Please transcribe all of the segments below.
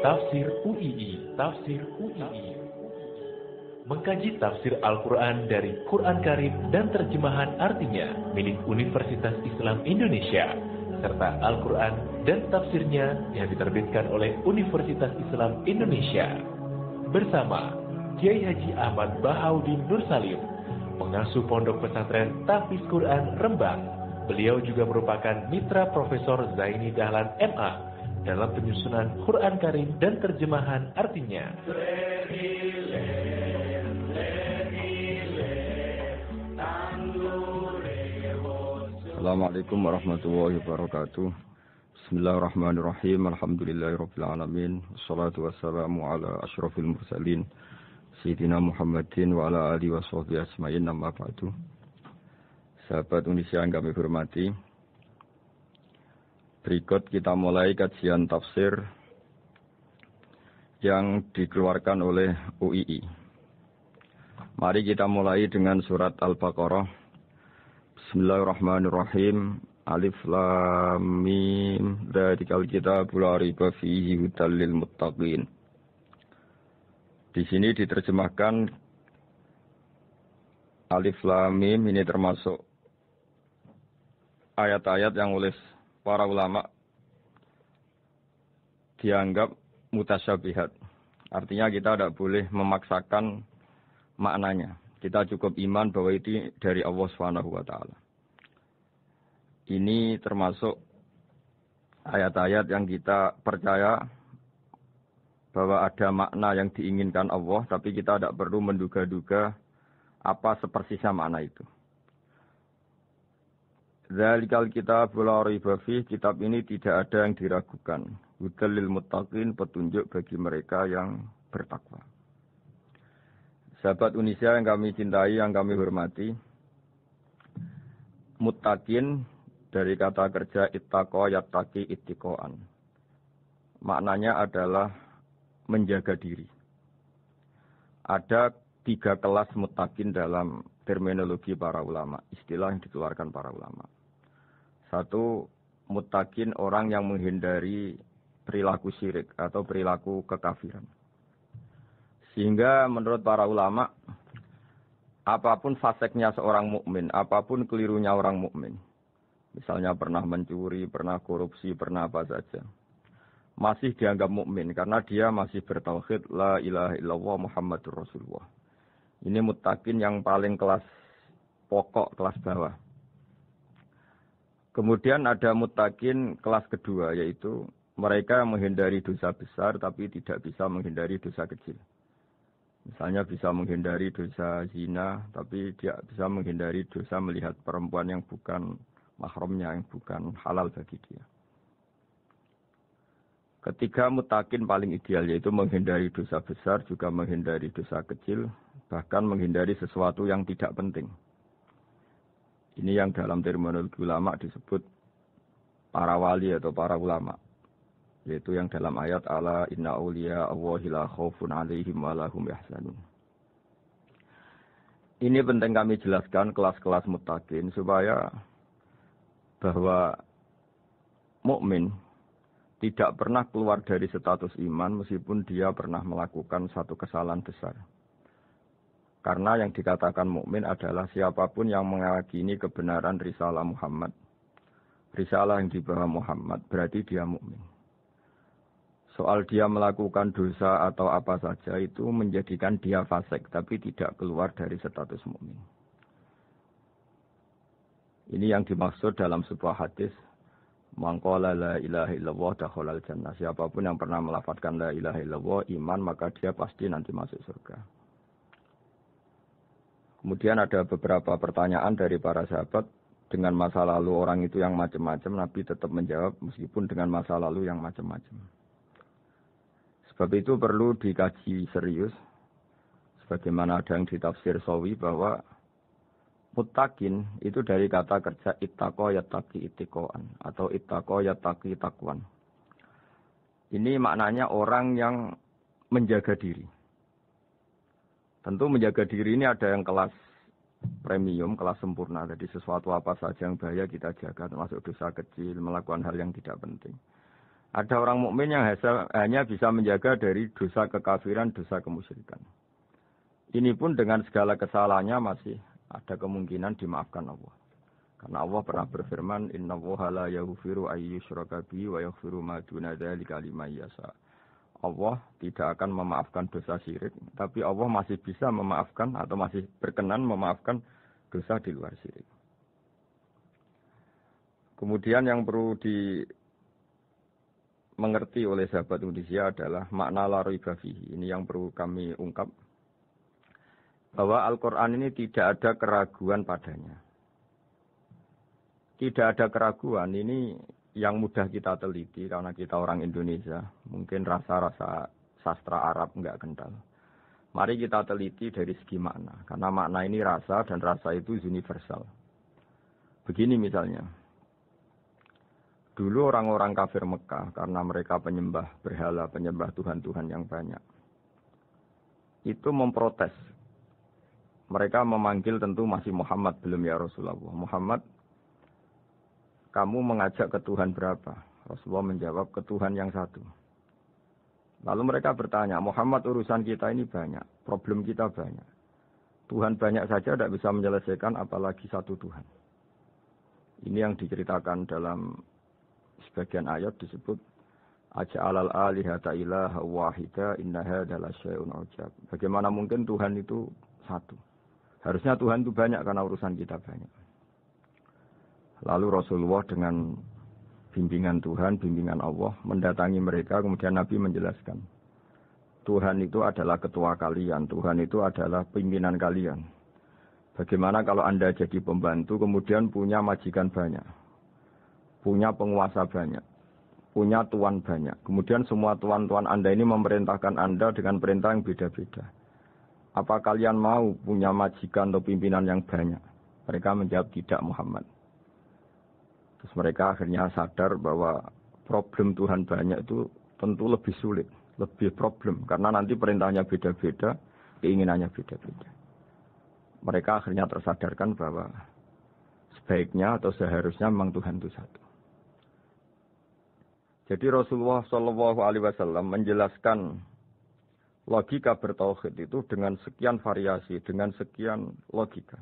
Tafsir UII, Tafsir UII. Mengkaji tafsir Al-Quran dari Quran Karim dan terjemahan artinya milik Universitas Islam Indonesia, serta Al-Quran dan tafsirnya yang diterbitkan oleh Universitas Islam Indonesia. Bersama Kiai Haji Ahmad Bahaudin Nur Salim, pengasuh Pondok Pesantren Tahfiz Quran Rembang. Beliau juga merupakan mitra Profesor Zaini Dahlan MA dalam penyusunan Quran Karim dan terjemahan artinya. Assalamualaikum warahmatullahi wabarakatuh. Bismillahirrahmanirrahim. Alhamdulillahirabbil alamin. Wassalatu wassalamu ala asyrofil mursalin Sayyidina Muhammadin wa ala alihi washabbihi ajmain. Amma ba'du. Sahabat Indonesia yang kami hormati, berikut kita mulai kajian tafsir yang dikeluarkan oleh UII. Mari kita mulai dengan surat Al-Baqarah. Bismillahirrahmanirrahim. Alif Lam Mim. Dzalikal kitabul la raiba fihi hudal lil muttaqin. Di sini diterjemahkan Alif Lam Mim ini termasuk ayat-ayat yang oleh para ulama dianggap mutasyabihat. Artinya kita tidak boleh memaksakan maknanya. Kita cukup iman bahwa itu dari Allah Subhanahu wa taala. Ini termasuk ayat-ayat yang kita percaya bahwa ada makna yang diinginkan Allah, tapi kita tidak perlu menduga-duga apa sepersisnya makna itu. Dzalikal kitabul la raiba fihi, kitab ini tidak ada yang diragukan. Hudal lil muttaqin, petunjuk bagi mereka yang bertakwa. Sahabat Indonesia yang kami cintai, yang kami hormati, muttaqin dari kata kerja ittaqa yattaqi ittiqaan. Maknanya adalah menjaga diri. Ada 3 kelas muttaqin dalam terminologi para ulama, istilah yang dikeluarkan para ulama. 1, muttaqin orang yang menghindari perilaku syirik atau perilaku kekafiran. Sehingga menurut para ulama, apapun faseknya seorang mukmin, apapun kelirunya orang mukmin, misalnya pernah mencuri, pernah korupsi, pernah apa saja, masih dianggap mukmin karena dia masih bertauhid la ilaha illallah Muhammadur Rasulullah. Ini muttaqin yang paling kelas pokok, kelas bawah. Kemudian ada muttaqin kelas kedua, yaitu mereka menghindari dosa besar tapi tidak bisa menghindari dosa kecil. Misalnya bisa menghindari dosa zina, tapi tidak bisa menghindari dosa melihat perempuan yang bukan mahramnya, yang bukan halal bagi dia. Ketiga muttaqin paling ideal, yaitu menghindari dosa besar, juga menghindari dosa kecil, bahkan menghindari sesuatu yang tidak penting. Ini yang dalam terminologi ulama disebut para wali atau para ulama, yaitu yang dalam ayat ala inna awliya Allahi la khaufun alaihim wa lahum yahzanun. Ini penting kami jelaskan kelas-kelas muttaqin supaya bahwa mukmin tidak pernah keluar dari status iman meskipun dia pernah melakukan satu kesalahan besar. Karena yang dikatakan mukmin adalah siapapun yang meyakini kebenaran risalah Muhammad, risalah yang dibawa Muhammad, berarti dia mukmin. Soal dia melakukan dosa atau apa saja itu menjadikan dia fasik, tapi tidak keluar dari status mukmin. Ini yang dimaksud dalam sebuah hadis, man qala la ilaha illallah dakhalal jannah. Siapapun yang pernah melafadzkan la ilaha illallah iman, maka dia pasti nanti masuk surga. Kemudian ada beberapa pertanyaan dari para sahabat dengan masa lalu orang itu yang macam-macam, Nabi tetap menjawab meskipun dengan masa lalu yang macam-macam. Sebab itu perlu dikaji serius, sebagaimana ada yang ditafsir Sawi bahwa muttaqin itu dari kata kerja ittaqa yattaqi ittiqaan atau ittaqa yattaqi taqwan. Ini maknanya orang yang menjaga diri. Tentu menjaga diri ini ada yang kelas premium, kelas sempurna. Jadi sesuatu apa saja yang bahaya kita jaga, termasuk dosa kecil, melakukan hal yang tidak penting. Ada orang mukmin yang hanya bisa menjaga dari dosa kekafiran, dosa kemusyrikan. Ini pun dengan segala kesalahannya masih ada kemungkinan dimaafkan Allah. Karena Allah pernah berfirman, "Innallaha la yaghfiru ay yushraka bihi wa yaghfiru ma duna dzalika liman yasha." Allah tidak akan memaafkan dosa syirik, tapi Allah masih bisa memaafkan atau masih berkenan memaafkan dosa di luar syirik. Kemudian yang perlu mengerti oleh sahabat Indonesia adalah makna la raiba fihi. Ini yang perlu kami ungkap. Bahwa Al-Quran ini tidak ada keraguan padanya. Tidak ada keraguan, ini yang mudah kita teliti karena kita orang Indonesia. Mungkin rasa-rasa sastra Arab enggak kental. Mari kita teliti dari segi makna. Karena makna ini rasa dan rasa itu universal. Begini misalnya. Dulu orang-orang kafir Mekah, karena mereka penyembah berhala, penyembah Tuhan-Tuhan yang banyak, itu memprotes. Mereka memanggil tentu masih Muhammad, belum ya Rasulullah. Muhammad, kamu mengajak ke Tuhan berapa? Rasulullah menjawab, ke Tuhan yang satu. Lalu mereka bertanya, Muhammad urusan kita ini banyak, problem kita banyak. Tuhan banyak saja tidak bisa menyelesaikan, apalagi satu Tuhan. Ini yang diceritakan dalam sebagian ayat disebut aja'alal alihata ilaha wahida inna hadza lasyai'un ujab. Bagaimana mungkin Tuhan itu satu? Harusnya Tuhan itu banyak karena urusan kita banyak. Lalu Rasulullah dengan bimbingan Tuhan, bimbingan Allah mendatangi mereka, kemudian Nabi menjelaskan. Tuhan itu adalah ketua kalian, Tuhan itu adalah pimpinan kalian. Bagaimana kalau Anda jadi pembantu kemudian punya majikan banyak? Punya penguasa banyak, punya tuan banyak. Kemudian semua tuan-tuan Anda ini memerintahkan Anda dengan perintah yang beda-beda. Apa kalian mau punya majikan atau pimpinan yang banyak? Mereka menjawab tidak Muhammad. Terus mereka akhirnya sadar bahwa problem Tuhan banyak itu tentu lebih sulit, lebih problem. Karena nanti perintahnya beda-beda, keinginannya beda-beda. Mereka akhirnya tersadarkan bahwa sebaiknya atau seharusnya memang Tuhan itu satu. Jadi Rasulullah SAW menjelaskan logika bertauhid itu dengan sekian variasi, dengan sekian logika.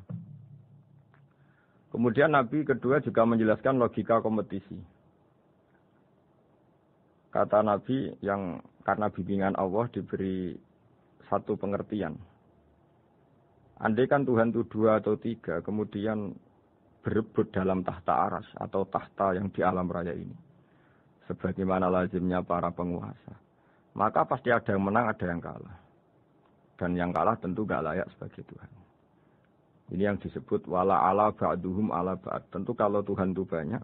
Kemudian Nabi kedua juga menjelaskan logika kompetisi. Kata Nabi yang karena bimbingan Allah diberi satu pengertian. Andai kan Tuhan itu 2 atau 3, kemudian berebut dalam tahta aras atau tahta yang di alam raya ini. Sebagaimana lazimnya para penguasa. Maka pasti ada yang menang, ada yang kalah. Dan yang kalah tentu gak layak sebagai Tuhan. Ini yang disebut wala ala ba'duhum ala ba'd. Tentu kalau Tuhan itu banyak,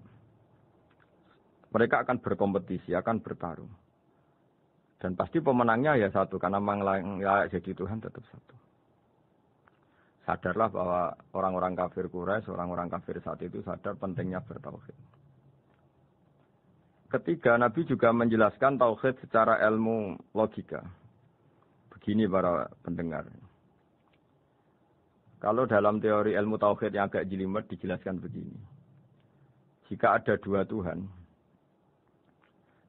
mereka akan berkompetisi, akan bertarung. Dan pasti pemenangnya ya satu, karena memang layak jadi Tuhan tetap satu. Sadarlah bahwa orang-orang kafir Quraisy, orang-orang kafir saat itu sadar pentingnya bertauhid. Ketiga, Nabi juga menjelaskan tauhid secara ilmu logika. Begini para pendengar. Kalau dalam teori ilmu tauhid yang agak jelimet dijelaskan begini. Jika ada 2 Tuhan,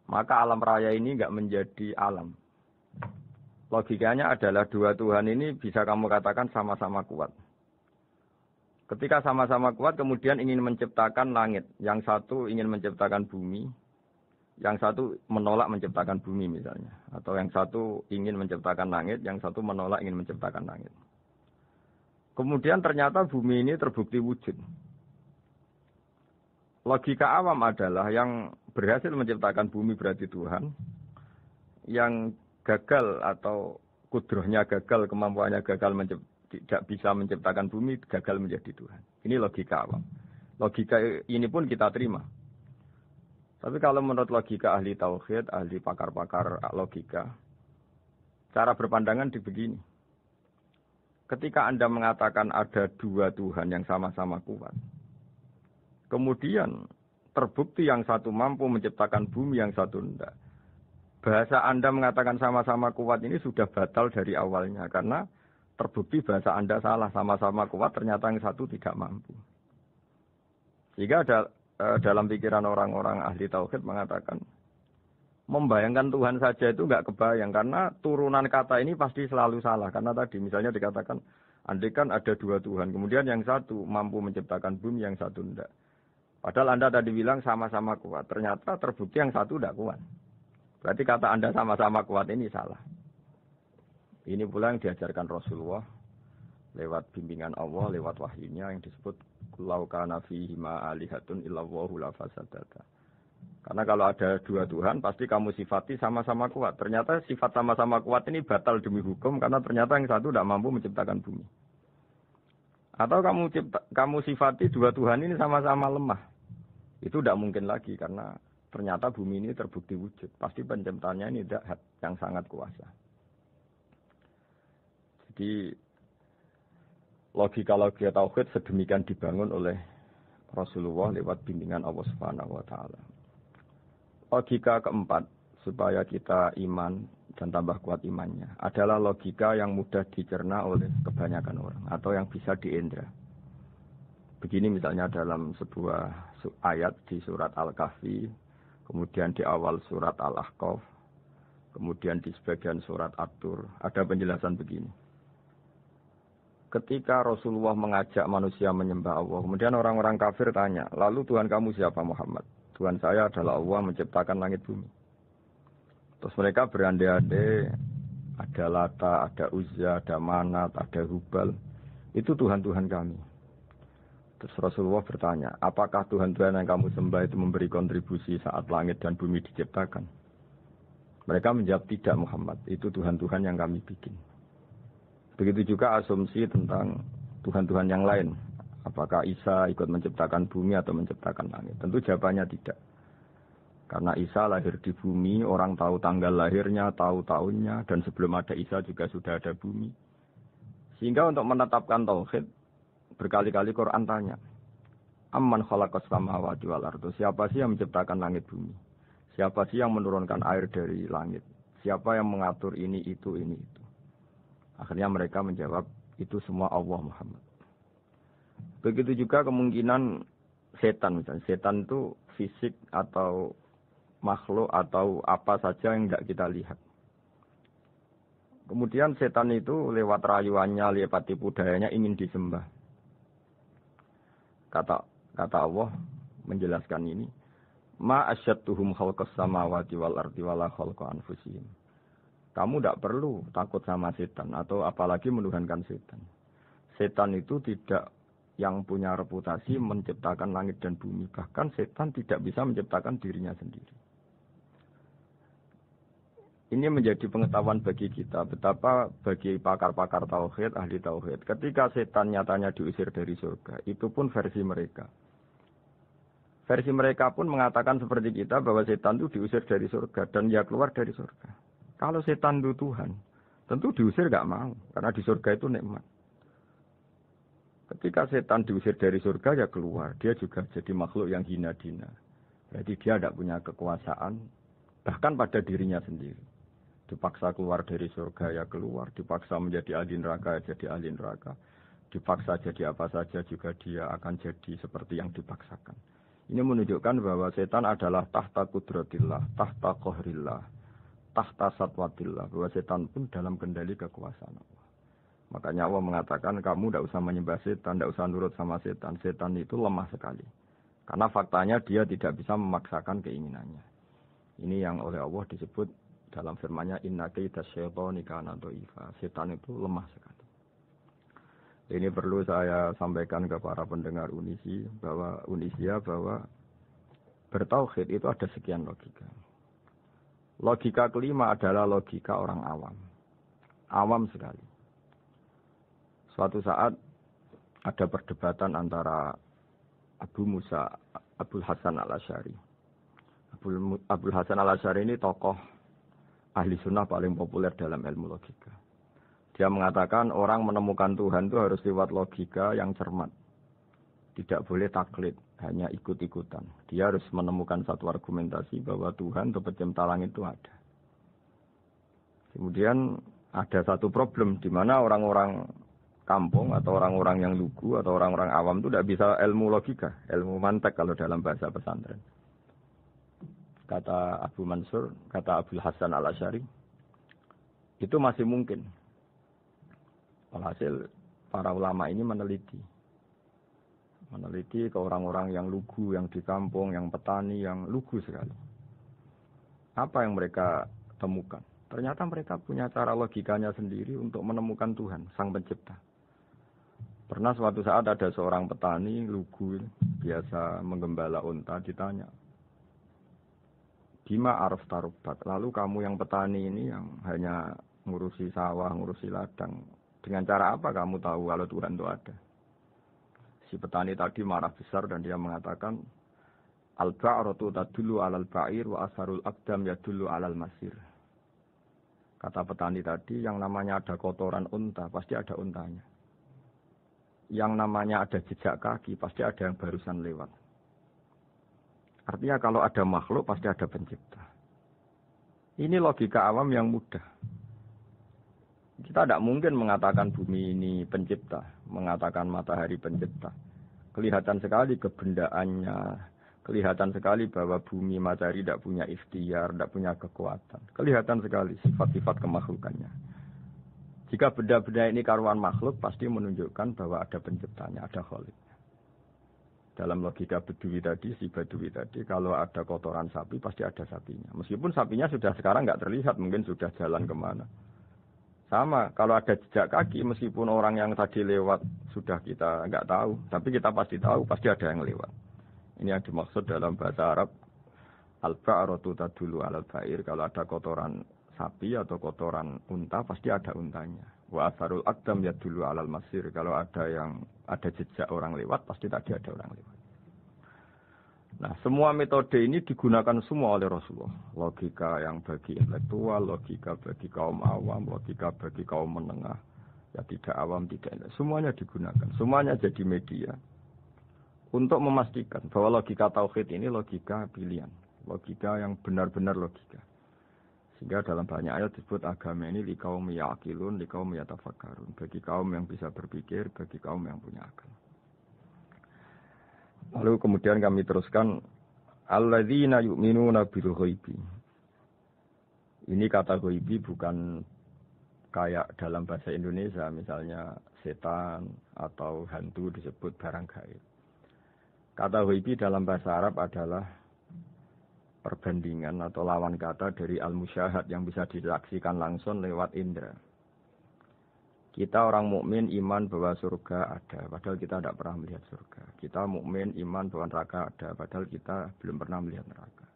maka alam raya ini enggak menjadi alam. Logikanya adalah 2 Tuhan ini bisa kamu katakan sama-sama kuat. Ketika sama-sama kuat kemudian ingin menciptakan langit. Yang satu ingin menciptakan bumi. Yang satu menolak menciptakan bumi misalnya. Atau yang satu ingin menciptakan langit, yang satu menolak ingin menciptakan langit. Kemudian ternyata bumi ini terbukti wujud. Logika awam adalah yang berhasil menciptakan bumi berarti Tuhan. Yang gagal atau kudrohnya gagal, kemampuannya gagal tidak bisa menciptakan bumi, gagal menjadi Tuhan. Ini logika awam. Logika ini pun kita terima. Tapi kalau menurut logika ahli tauhid, ahli pakar-pakar logika, cara berpandangan begini. Ketika Anda mengatakan ada 2 Tuhan yang sama-sama kuat, kemudian terbukti yang satu mampu menciptakan bumi, yang satu tidak. Bahasa Anda mengatakan sama-sama kuat ini sudah batal dari awalnya, karena terbukti bahasa Anda salah, sama-sama kuat ternyata yang satu tidak mampu. Jika ada dalam pikiran orang-orang ahli tauhid mengatakan membayangkan Tuhan saja itu nggak kebayang karena turunan kata ini pasti selalu salah. Karena tadi misalnya dikatakan andai kan ada dua Tuhan, kemudian yang satu mampu menciptakan bumi, yang satu enggak. Padahal Anda tadi bilang sama-sama kuat, ternyata terbukti yang satu enggak kuat. Berarti kata Anda sama-sama kuat ini salah. Ini pula yang diajarkan Rasulullah lewat bimbingan Allah, lewat wahyunya yang disebut Lau kana fihi ma alihatun illallahu la fasadata. Karena kalau ada dua Tuhan, pasti kamu sifati sama-sama kuat. Ternyata sifat sama-sama kuat ini batal demi hukum, karena ternyata yang satu tidak mampu menciptakan bumi. Atau kamu sifati dua Tuhan ini sama-sama lemah. Itu tidak mungkin lagi, karena ternyata bumi ini terbukti wujud. Pasti penciptanya ini tidak yang sangat kuasa. Jadi logika-logika tauhid sedemikian dibangun oleh Rasulullah lewat bimbingan Allah Subhanahu wa taala. Logika keempat supaya kita iman dan tambah kuat imannya adalah logika yang mudah dicerna oleh kebanyakan orang atau yang bisa diindra. Begini misalnya dalam sebuah ayat di surat Al-Kahfi, kemudian di awal surat Al-Ahqaf, kemudian di sebagian surat At-Tur, ada penjelasan begini. Ketika Rasulullah mengajak manusia menyembah Allah, kemudian orang-orang kafir tanya, lalu Tuhan kamu siapa Muhammad? Tuhan saya adalah Allah menciptakan langit bumi. Terus mereka berandai-andai, ada Lata, ada Uzza, ada Manat, ada Hubal. Itu Tuhan-Tuhan kami. Terus Rasulullah bertanya, apakah Tuhan-Tuhan yang kamu sembah itu memberi kontribusi saat langit dan bumi diciptakan? Mereka menjawab, tidak Muhammad, itu Tuhan-Tuhan yang kami bikin. Begitu juga asumsi tentang Tuhan-Tuhan yang lain. Apakah Isa ikut menciptakan bumi atau menciptakan langit? Tentu jawabannya tidak. Karena Isa lahir di bumi, orang tahu tanggal lahirnya, tahu tahunnya, dan sebelum ada Isa juga sudah ada bumi. Sehingga untuk menetapkan tauhid, berkali-kali Quran tanya, Amman khalaqas samawati wal ardu? Siapa sih yang menciptakan langit bumi? Siapa sih yang menurunkan air dari langit? Siapa yang mengatur ini, itu? Akhirnya mereka menjawab, itu semua Allah Muhammad. Begitu juga kemungkinan setan misalnya. Setan itu fisik atau makhluk atau apa saja yang tidak kita lihat. Kemudian setan itu lewat rayuannya, lewat tipu dayanya ingin disembah. Kata Allah menjelaskan ini, Ma asyadduhum khalqas samawati wal ardi wala khalqa anfusihim. Kamu tidak perlu takut sama setan atau apalagi menuhankan setan. Setan itu tidak yang punya reputasi menciptakan langit dan bumi. Bahkan setan tidak bisa menciptakan dirinya sendiri. Ini menjadi pengetahuan bagi kita. Betapa bagi pakar-pakar tauhid, ahli tauhid. Ketika setan nyatanya diusir dari surga. Itu pun versi mereka. Versi mereka pun mengatakan seperti kita bahwa setan itu diusir dari surga. Dan dia keluar dari surga. Kalau setan itu Tuhan, tentu diusir gak mau. Karena di surga itu nikmat. Ketika setan diusir dari surga, ya keluar. Dia juga jadi makhluk yang hina dina. Berarti dia tidak punya kekuasaan. Bahkan pada dirinya sendiri. Dipaksa keluar dari surga, ya keluar. Dipaksa menjadi ahli neraka, ya jadi ahli neraka. Dipaksa jadi apa saja, juga dia akan jadi seperti yang dipaksakan. Ini menunjukkan bahwa setan adalah tahta kudratillah, tahta qahrillah, tahta satwatillah, bahwa setan pun dalam kendali kekuasaan Allah. Makanya Allah mengatakan kamu tidak usah menyembah setan, tidak usah nurut sama setan. Setan itu lemah sekali. Karena faktanya dia tidak bisa memaksakan keinginannya. Ini yang oleh Allah disebut dalam firman-Nya inna kaida syaitani kana dhaifa. Setan itu lemah sekali. Ini perlu saya sampaikan ke para pendengar Unisia bahwa bertauhid itu ada sekian logika. Logika kelima adalah logika orang awam. Awam sekali. Suatu saat ada perdebatan antara Abul Hasan al-Asy'ari. Abul Hasan al-Asy'ari ini tokoh ahli sunnah paling populer dalam ilmu logika. Dia mengatakan orang menemukan Tuhan itu harus lewat logika yang cermat. Tidak boleh taklid, hanya ikut-ikutan. Dia harus menemukan satu argumentasi bahwa Tuhan atau pencipta langit itu ada. Kemudian ada satu problem di mana orang-orang kampung atau orang-orang yang lugu atau orang-orang awam itu tidak bisa ilmu logika, ilmu mantek kalau dalam bahasa pesantren. kata Abu Mansur, kata Abdul Hasan Al-Asy'ari, itu masih mungkin. Alhasil para ulama ini meneliti ke orang-orang yang lugu, yang di kampung, yang petani, yang lugu sekali. Apa yang mereka temukan? Ternyata mereka punya cara logikanya sendiri untuk menemukan Tuhan, Sang Pencipta. Pernah suatu saat ada seorang petani lugu, biasa menggembala unta, ditanya, Bima araf tarubat, lalu kamu yang petani ini yang hanya ngurusi sawah, ngurusi ladang, dengan cara apa kamu tahu kalau Tuhan itu ada? Si petani tadi marah besar dan dia mengatakan, Al-ba'ratu tadullu 'alal ba'ir wa asharul aqdam yadullu 'alal masir. Kata petani tadi, yang namanya ada kotoran unta, pasti ada untanya. Yang namanya ada jejak kaki, pasti ada yang barusan lewat. Artinya kalau ada makhluk, pasti ada pencipta. Ini logika awam yang mudah. Kita tidak mungkin mengatakan bumi ini pencipta, mengatakan matahari pencipta. Kelihatan sekali kebendaannya, kelihatan sekali bahwa bumi matahari tidak punya ikhtiar, tidak punya kekuatan. Kelihatan sekali sifat-sifat kemakhlukannya. Jika benda-benda ini karuan makhluk, pasti menunjukkan bahwa ada penciptanya, ada khaliknya. Dalam logika Bedui tadi, si Bedui tadi, kalau ada kotoran sapi, pasti ada sapinya. Meskipun sapinya sudah sekarang nggak terlihat, mungkin sudah jalan kemana. Sama, kalau ada jejak kaki, meskipun orang yang tadi lewat sudah kita nggak tahu, tapi kita pasti tahu, pasti ada yang lewat. Ini yang dimaksud dalam bahasa Arab, al-ba'ratu tadullu 'alal ba'ir. Kalau ada kotoran sapi atau kotoran unta, pasti ada untanya. Wa asharul aqdam yadullu 'alal masir. Kalau ada jejak orang lewat, pasti tadi ada orang lewat. Nah, semua metode ini digunakan semua oleh Rasulullah. Logika yang bagi intelektual, logika bagi kaum awam, logika bagi kaum menengah, ya tidak awam, tidak. Semuanya digunakan, semuanya jadi media untuk memastikan bahwa logika tauhid ini logika pilihan, logika yang benar-benar logika. Sehingga dalam banyak ayat disebut agama ini liqaum ya'qilun, liqaum yatafakkarun, bagi kaum yang bisa berpikir, bagi kaum yang punya akal. Lalu kemudian kami teruskan, alladzina yu'minuna bil ghaibi. Ini kata ghaibi bukan kayak dalam bahasa Indonesia, misalnya setan atau hantu disebut barang gaib. Kata ghaibi dalam bahasa Arab adalah perbandingan atau lawan kata dari al-musyahad yang bisa disaksikan langsung lewat indera. Kita orang mukmin iman bahwa surga ada, padahal kita tidak pernah melihat surga. Kita mukmin iman bahwa neraka ada, padahal kita belum pernah melihat neraka.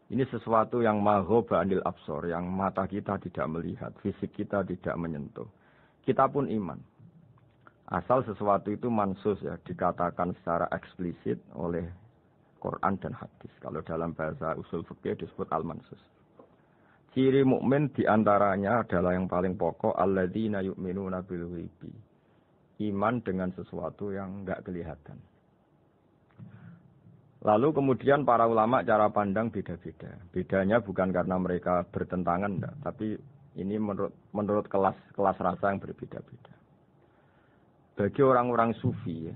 Ini sesuatu yang maghoba anil absor, yang mata kita tidak melihat, fisik kita tidak menyentuh. Kita pun iman. Asal sesuatu itu mansus ya, dikatakan secara eksplisit oleh Quran dan hadis. Kalau dalam bahasa usul fikih disebut al-mansus. Ciri mukmin diantaranya adalah yang paling pokok, alladzina yu'minuna bil ghaibi. Iman dengan sesuatu yang enggak kelihatan. Lalu kemudian para ulama cara pandang beda-beda. Bedanya bukan karena mereka bertentangan, enggak, tapi ini menurut kelas rasa yang berbeda-beda. Bagi orang-orang sufi,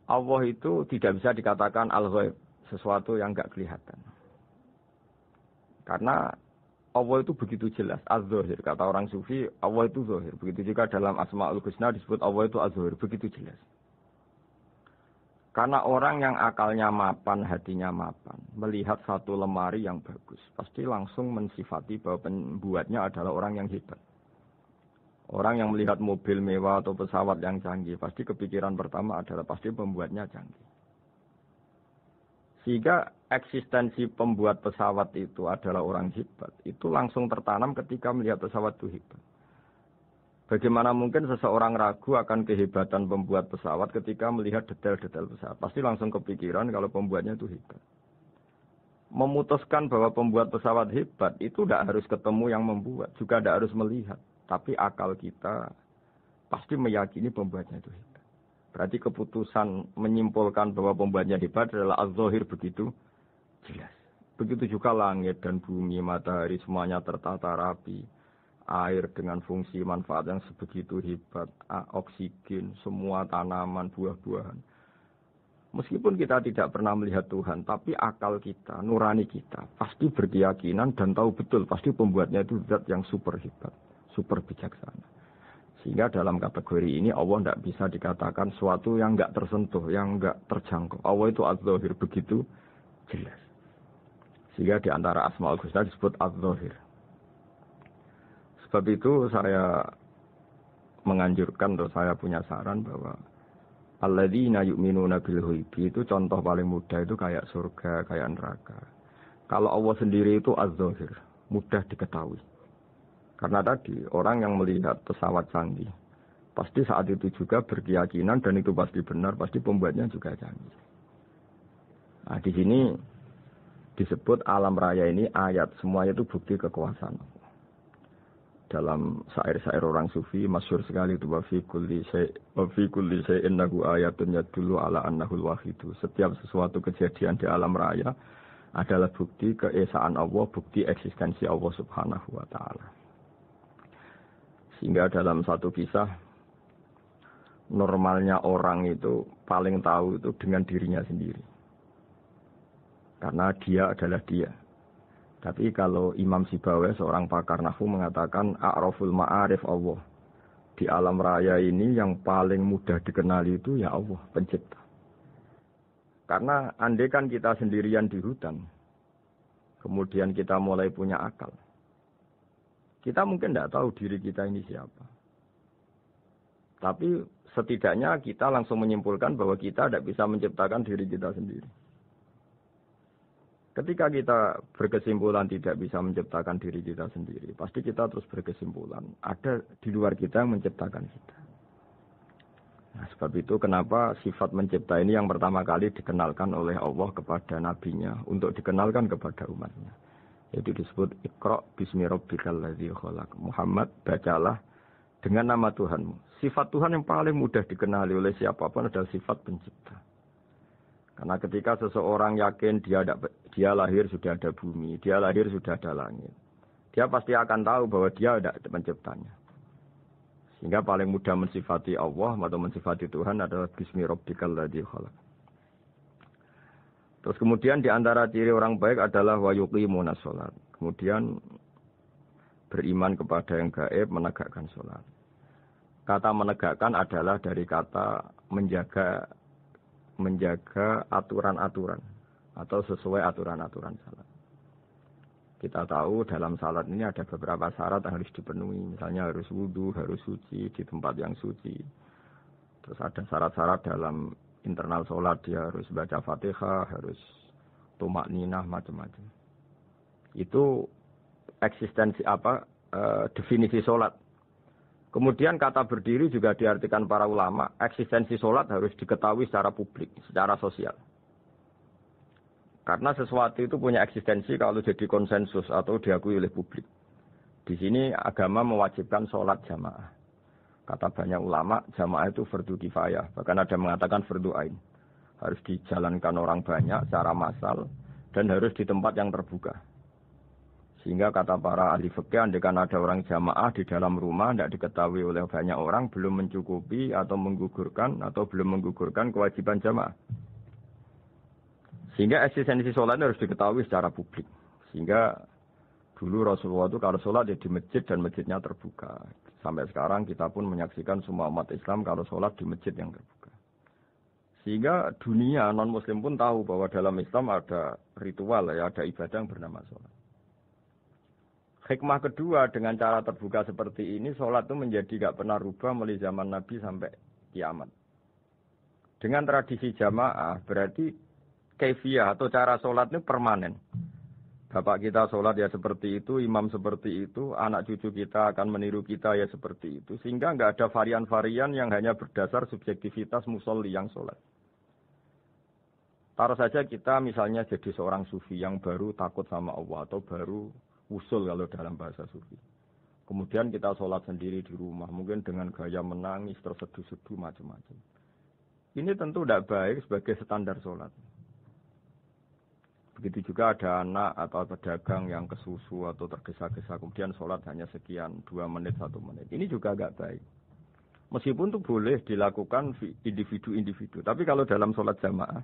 Allah itu tidak bisa dikatakan al-ghaib, sesuatu yang enggak kelihatan. Karena Allah itu begitu jelas, az-zahir. Kata orang sufi, Allah itu zahir. Begitu juga dalam Asma'ul Husna disebut Allah itu az-zahir. Begitu jelas. Karena orang yang akalnya mapan, hatinya mapan, melihat satu lemari yang bagus, pasti langsung mensifati bahwa pembuatnya adalah orang yang hebat. Orang yang melihat mobil mewah atau pesawat yang canggih, pasti kepikiran pertama adalah pasti pembuatnya canggih. Sehingga eksistensi pembuat pesawat itu adalah orang hebat. Itu langsung tertanam ketika melihat pesawat itu hebat. Bagaimana mungkin seseorang ragu akan kehebatan pembuat pesawat ketika melihat detail-detail pesawat? Pasti langsung kepikiran kalau pembuatnya itu hebat. Memutuskan bahwa pembuat pesawat hebat itu tidak harus ketemu yang membuat. Juga tidak harus melihat. Tapi akal kita pasti meyakini pembuatnya itu hebat. Berarti keputusan menyimpulkan bahwa pembuatnya hebat adalah az-zahir begitu jelas. Begitu juga langit dan bumi, matahari semuanya tertata rapi. Air dengan fungsi manfaat yang sebegitu hebat. Oksigen, semua tanaman, buah-buahan. Meskipun kita tidak pernah melihat Tuhan, tapi akal kita, nurani kita, pasti berkeyakinan dan tahu betul, pasti pembuatnya itu zat yang super hebat, super bijaksana. Sehingga dalam kategori ini Allah tidak bisa dikatakan suatu yang enggak tersentuh, yang enggak terjangkau. Allah itu az-zahir, begitu jelas. Sehingga di antara Asmaul Husna disebut az-zahir. Sebab itu saya menganjurkan, atau saya punya saran bahwa alladzina yu'minuna bil ghaibi itu contoh paling mudah itu kayak surga, kayak neraka. Kalau Allah sendiri itu az-zahir, mudah diketahui. Karena tadi orang yang melihat pesawat canggih pasti saat itu juga berkeyakinan dan itu pasti benar, pasti pembuatnya juga canggih. Nah, di sini disebut alam raya ini ayat, semuanya itu bukti kekuasaan. Dalam syair-syair orang sufi masyhur sekali itu wa fi kulli syai'in lahu ayatun yadullu ala annahul wahidu. Setiap sesuatu kejadian di alam raya adalah bukti keesaan Allah, bukti eksistensi Allah Subhanahu wa taala. Sehingga dalam satu kisah normalnya orang itu paling tahu itu dengan dirinya sendiri. Karena dia adalah dia. Tapi kalau Imam Sibawai, seorang pakar nahwu, mengatakan a'raful ma'arif Allah. Di alam raya ini yang paling mudah dikenali itu ya Allah, pencipta. Karena andai kan kita sendirian di hutan, kemudian kita mulai punya akal, kita mungkin tidak tahu diri kita ini siapa. Tapi setidaknya kita langsung menyimpulkan bahwa kita tidak bisa menciptakan diri kita sendiri. Ketika kita berkesimpulan tidak bisa menciptakan diri kita sendiri, pasti kita terus berkesimpulan ada di luar kita yang menciptakan kita. Nah, sebab itu kenapa sifat mencipta ini yang pertama kali dikenalkan oleh Allah kepada nabinya untuk dikenalkan kepada umatnya. Yaitu disebut Iqra bismi rabbikal ladzi khalaq. Muhammad, bacalah dengan nama Tuhanmu. Sifat Tuhan yang paling mudah dikenali oleh siapapun adalah sifat pencipta. Karena ketika seseorang yakin dia lahir sudah ada bumi, dia lahir sudah ada langit, dia pasti akan tahu bahwa dia ada penciptanya. Sehingga paling mudah mensifati Allah atau mensifati Tuhan adalah bismi rabbikal ladzi khalaq. Terus kemudian di antara ciri orang baik adalah wa yuqimunas shalat. Kemudian beriman kepada yang gaib, menegakkan salat. Kata menegakkan adalah dari kata menjaga aturan-aturan atau sesuai aturan-aturan salat. Kita tahu dalam salat ini ada beberapa syarat yang harus dipenuhi. Misalnya harus wudu, harus suci di tempat yang suci. Terus ada syarat-syarat dalam internal salat, dia harus baca Fatihah, harus tumakninah, macam-macam. Itu eksistensi definisi salat. Kemudian kata berdiri juga diartikan para ulama, eksistensi sholat harus diketahui secara publik, secara sosial. Karena sesuatu itu punya eksistensi kalau jadi konsensus atau diakui oleh publik. Di sini agama mewajibkan sholat jamaah. Kata banyak ulama, jamaah itu fardu kifayah. Bahkan ada mengatakan fardu ain. Harus dijalankan orang banyak secara massal dan harus di tempat yang terbuka. Sehingga kata para ahli fikih, andaikan ada orang jamaah di dalam rumah tidak diketahui oleh banyak orang, belum mencukupi atau belum menggugurkan kewajiban jamaah. Sehingga eksistensi sholat harus diketahui secara publik. Sehingga dulu Rasulullah itu kalau sholat ya di masjid dan masjidnya terbuka. Sampai sekarang kita pun menyaksikan semua umat Islam kalau sholat di masjid yang terbuka. Sehingga dunia non-muslim pun tahu bahwa dalam Islam ada ritual, ada ibadah yang bernama sholat. Hikmah kedua dengan cara terbuka seperti ini, sholat itu menjadi gak pernah rubah mulai zaman Nabi sampai kiamat. Dengan tradisi jamaah berarti kaifiyah atau cara sholat ini permanen. Bapak kita sholat ya seperti itu, imam seperti itu, anak cucu kita akan meniru kita ya seperti itu. Sehingga nggak ada varian-varian yang hanya berdasar subjektivitas musolli yang sholat. Taruh saja kita misalnya jadi seorang sufi yang baru takut sama Allah atau baru usul kalau dalam bahasa sufi. Kemudian kita sholat sendiri di rumah, mungkin dengan gaya menangis, terseduh-seduh macam-macam. Ini tentu tidak baik sebagai standar sholat. Begitu juga ada anak atau pedagang yang kesusu atau tergesa-gesa, kemudian sholat hanya sekian, 2 menit, 1 menit. Ini juga agak baik. Meskipun itu boleh dilakukan individu-individu. Tapi kalau dalam sholat jamaah,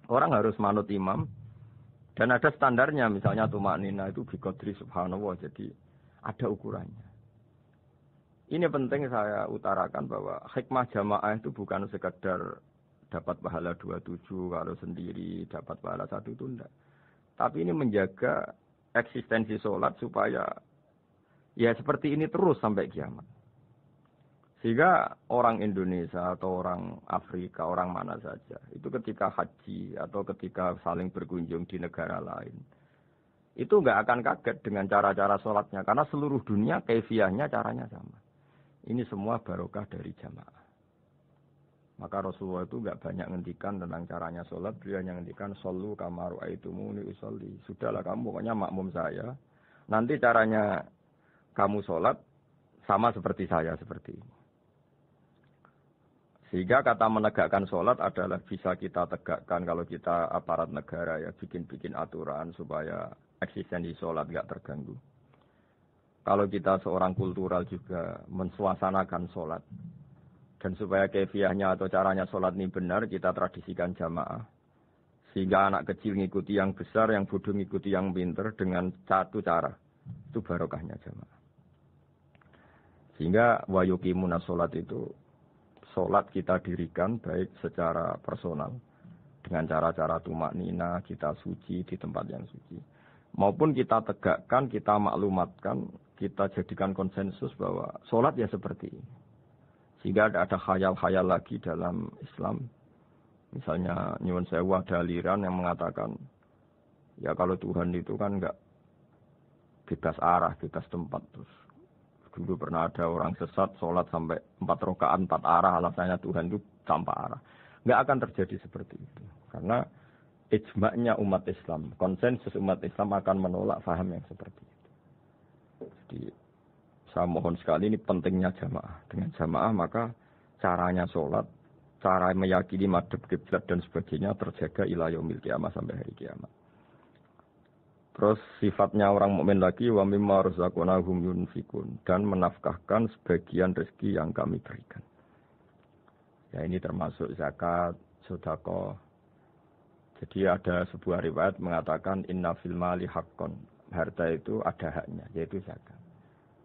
orang harus manut imam. Dan ada standarnya, misalnya tumaknina itu biqadri subhanallah. Jadi ada ukurannya. Ini penting saya utarakan bahwa hikmah jamaah itu bukan sekedar dapat pahala 27, kalau sendiri dapat pahala 1 itu enggak. Tapi ini menjaga eksistensi sholat supaya ya seperti ini terus sampai kiamat. Sehingga orang Indonesia atau orang Afrika, orang mana saja, itu ketika haji atau ketika saling berkunjung di negara lain, itu enggak akan kaget dengan cara-cara sholatnya. Karena seluruh dunia kaifiyahnya caranya sama. Ini semua barokah dari jamaah. Maka Rasulullah itu enggak banyak ngendikan tentang caranya sholat. Beliau hanya ngendikan, Shollu kama ra'aitumuni usolli. Sudahlah kamu pokoknya makmum saya. Nanti caranya kamu sholat sama seperti saya, seperti ini. Sehingga kata menegakkan sholat adalah bisa kita tegakkan kalau kita aparat negara ya bikin-bikin aturan supaya eksistensi sholat enggak terganggu. Kalau kita seorang kultural juga mensuasanakan sholat. Dan supaya kefiahnya atau caranya sholat ini benar, kita tradisikan jamaah. Sehingga anak kecil ngikuti yang besar, yang bodoh ngikuti yang pinter dengan satu cara. Itu barokahnya jamaah. Sehingga wayukimuna sholat itu, sholat kita dirikan baik secara personal. Dengan cara-cara tumaknina, kita suci di tempat yang suci. Maupun kita tegakkan, kita maklumatkan, kita jadikan konsensus bahwa sholat ya seperti ini. Sehingga ada khayal-khayal lagi dalam Islam. Misalnya nyuwun sewu ada aliran yang mengatakan, ya kalau Tuhan itu kan enggak bebas arah, bebas tempat. Terus dulu pernah ada orang sesat sholat sampai 4 rakaat 4 arah, alasannya Tuhan itu tanpa arah. Enggak akan terjadi seperti itu. Karena ijma'nya umat Islam, konsensus umat Islam akan menolak faham yang seperti itu. Jadi saya mohon sekali ini pentingnya jamaah. Dengan jamaah maka caranya sholat, cara meyakini madhab kiblat dan sebagainya terjaga ila yaumil qiyamah sampai hari kiamat. Terus sifatnya orang mukmin lagi wa mimma razaqnahum yunfikun dan menafkahkan sebagian rezeki yang kami berikan. Ya ini termasuk zakat, sedekah. Jadi ada sebuah riwayat mengatakan inna fil mali haqqan. Harta itu ada haknya yaitu zakat.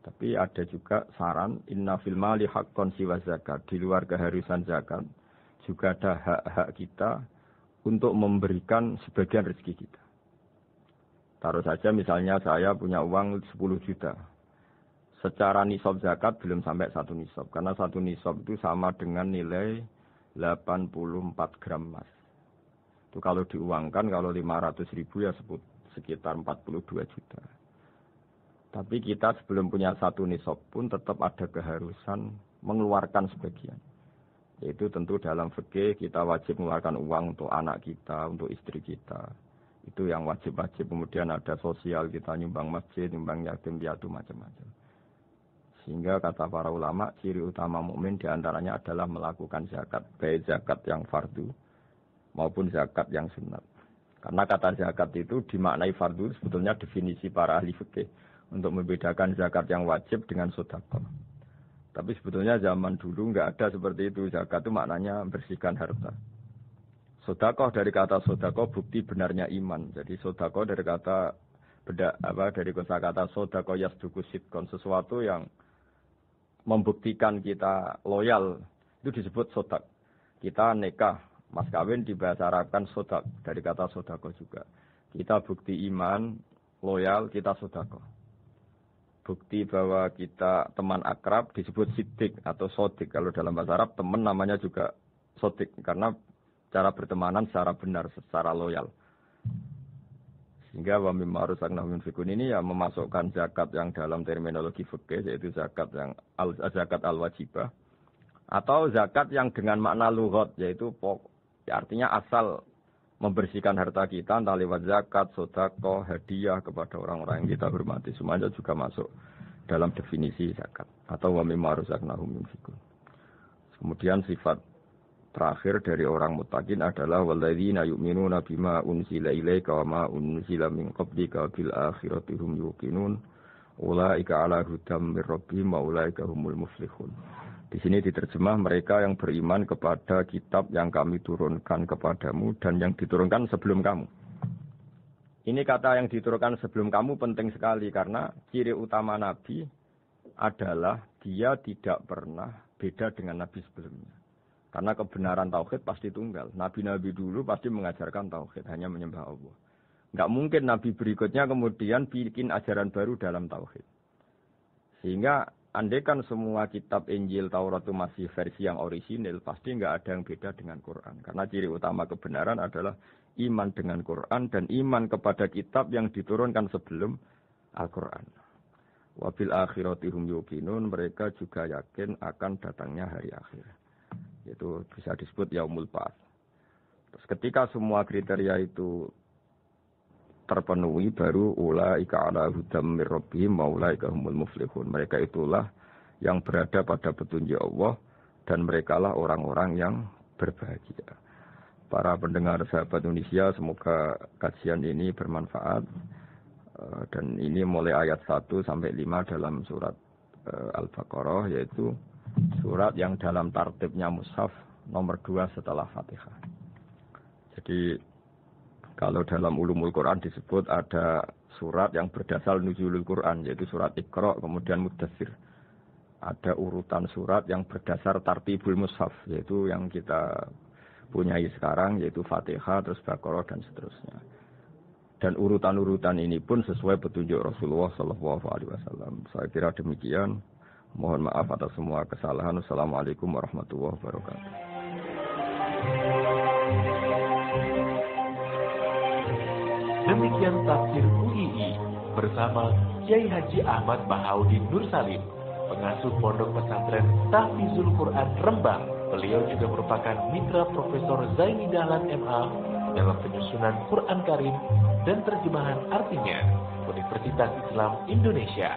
Tapi ada juga saran inna fil mali haqqan siwa zakat. Di luar keharusan zakat juga ada hak-hak kita untuk memberikan sebagian rezeki kita. Taruh saja misalnya saya punya uang 10 juta. Secara nisab zakat belum sampai 1 nisab. Karena 1 nisab itu sama dengan nilai 84 gram emas. Itu kalau diuangkan, kalau 500 ribu ya sekitar 42 juta. Tapi kita sebelum punya 1 nisab pun tetap ada keharusan mengeluarkan sebagian. Yaitu tentu dalam fikih kita wajib mengeluarkan uang untuk anak kita, untuk istri kita. Itu yang wajib-wajib. Kemudian ada sosial, kita nyumbang masjid, nyumbang yatim piatu macam-macam. Sehingga kata para ulama, ciri utama mukmin diantaranya adalah melakukan zakat, baik zakat yang fardu maupun zakat yang sunat. Karena kata zakat itu dimaknai fardu sebetulnya definisi para ahli fikih untuk membedakan zakat yang wajib dengan sedekah. Tapi sebetulnya zaman dulu enggak ada seperti itu. Zakat itu maknanya bersihkan harta. Sedekah dari kata sedekah bukti benarnya iman. Jadi sedekah dari kata dari kosakata sedekah yasduqu sidqan, sesuatu yang membuktikan kita loyal itu disebut sedekah. Kita nikah, mas kawin di bahasa Arab kan sedekah dari kata sedekah juga. Kita bukti iman, loyal, kita sedekah. Bukti bahwa kita teman akrab disebut siddiq atau sodik. Kalau dalam bahasa Arab teman namanya juga sodik karena cara bertemanan secara benar, secara loyal. Sehingga wa mimma razaqnahum yunfikun ini ya memasukkan zakat yang dalam terminologi fikih yaitu zakat yang zakat al-wajibah atau zakat yang dengan makna lughat yaitu artinya asal membersihkan harta kita entah lewat zakat, sedekah, hadiah kepada orang-orang yang kita hormati semuanya juga masuk dalam definisi zakat atau wa mimma razaqnahum yunfikun. Kemudian sifat terakhir dari orang muttaqin adalah walladzina yu'minuna bima unzila ilaika wa ma unzila min qablika bil akhirati hum yuqinun ulaika ala hudam mir rabbihim wa ulaika humul muflihun. Di sini diterjemah mereka yang beriman kepada kitab yang kami turunkan kepadamu dan yang diturunkan sebelum kamu. Ini kata yang diturunkan sebelum kamu penting sekali karena ciri utama Nabi adalah dia tidak pernah beda dengan Nabi sebelumnya. Karena kebenaran tauhid pasti tunggal. Nabi-nabi dulu pasti mengajarkan tauhid, hanya menyembah Allah. Enggak mungkin Nabi berikutnya kemudian bikin ajaran baru dalam tauhid. Sehingga andaikan semua kitab Injil, Taurat itu masih versi yang orisinil, pasti enggak ada yang beda dengan Quran. Karena ciri utama kebenaran adalah iman dengan Quran dan iman kepada kitab yang diturunkan sebelum Al-Quran. Wabil akhirati hum yuqinun, mereka juga yakin akan datangnya hari akhir. Itu bisa disebut yaumul ba'ats. Terus ketika semua kriteria itu terpenuhi, baru ulaika ala hudam mir rabbihim wa ulaika humul muflihun. Mereka itulah yang berada pada petunjuk Allah dan merekalah orang-orang yang berbahagia. Para pendengar sahabat Indonesia, semoga kajian ini bermanfaat. Dan ini mulai ayat 1 sampai 5 dalam surat Al-Baqarah, yaitu surat yang dalam tartibnya mushaf nomor 2 setelah Fatihah. Jadi kalau dalam ulumul Quran disebut ada surat yang berdasar nuzulul Quran, yaitu surat Iqra, kemudian Mudaththir. Ada urutan surat yang berdasar tartibul mushaf, yaitu yang kita punyai sekarang, yaitu Fatihah, terus Baqarah, dan seterusnya. Dan urutan-urutan ini pun sesuai petunjuk Rasulullah SAW. Saya kira demikian. Mohon maaf atas semua kesalahan. Assalamualaikum warahmatullahi wabarakatuh. Demikian tafsir UII bersama Kiai Haji Ahmad Bahaudin Nur Salim, pengasuh Pondok Pesantren Tahfizul Quran Rembang. Beliau juga merupakan mitra Profesor Zaini Dahlan MA dalam penyusunan Quran Karim dan terjemahan artinya Universitas Islam Indonesia.